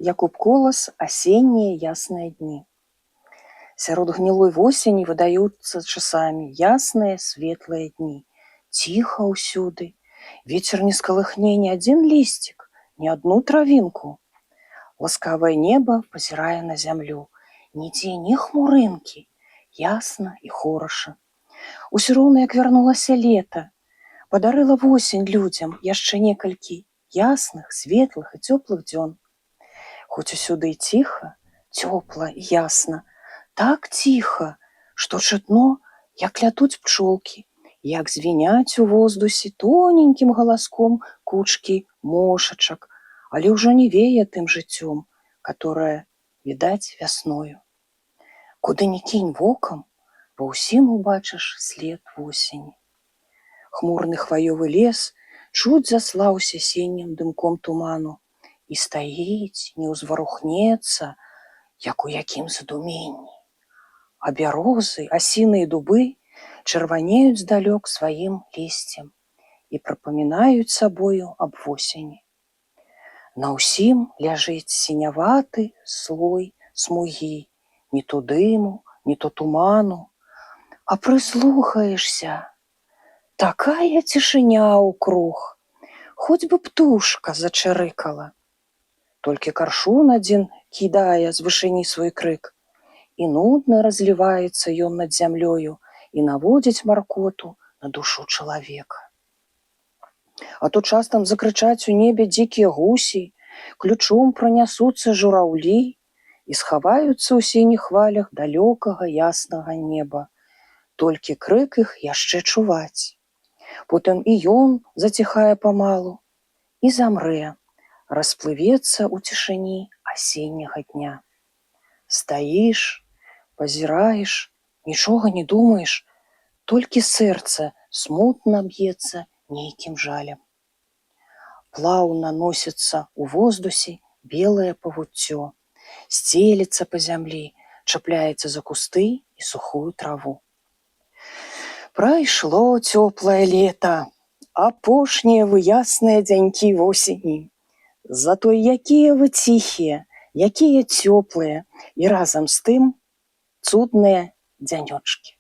Якуб Колас «Осенние ясные дни». Сярод гнилой восені выдаюцца часамі ясныя светлыя дні. Ціха ўсюды. Вецер не скалыхне ні адзін лісцік, ні адну травінку. Ласкавае неба пазірае на зямлю. Нідзе ні хмурынкі. Ясна і хораша. Усё роўна, як вярнулася лета. Падарыла восень людзям яшчэ некалькі ясных, светлых і цёплых дзён. Хоць усюды і ціха, цёпла і ясна, так ціха, што чутно, як лятуць пчолкі, як звіняць у воздухе тоненькім галаском кучкі мошачак, але ўжо не вее тым жыццём, которое, відаць, вясною. Куды ні кінь вокам, ва ўсім убачыш след восені. Хмурны хваёвы лес чуць заслаўся сеннім дымком туману і стаіць, не ўзварухнецца, як у якім задуменні. А бярозы, асіны і дубы чырванеюць здалёк сваім лісцем і прыпамінаюць сабою аб восені. На ўсім ляжыць сіняваты слой смугі, ні то дыму, ні то туману. А прыслухаешся, такая цішыня ўкруг, хоць бы птушка зачырыкала. Толькі каршун адзін кідае з вышыні свой крык, і нудна разліваецца ён над зямлёю і наводзіць маркоту на душу чалавека. А то часам закрычаць у небе дзікія гусі, ключом пранясуцца жураўлі і схаваюцца ў сініх хвалях далёкага яснага неба. Толькі крык іх яшчэ чуваць. Потым і ён заціхае памалу і замрэ, расплывецца ў цішыні асенняга дня. Стаіш, пазіраеш, нічога не думаеш, толькі сэрца смутна б'ецца нейкім жалем. Плаўна носіцца ў воздухе белае павуццё, сцелецца па зямлі, чапляецца за кусты і сухую траву. Прайшло цёплае лета, апошнія вы ясныя дзянькі восені. Затое якія вы ціхія, якія цёплыя і разам з тым цудныя дзянёчкі.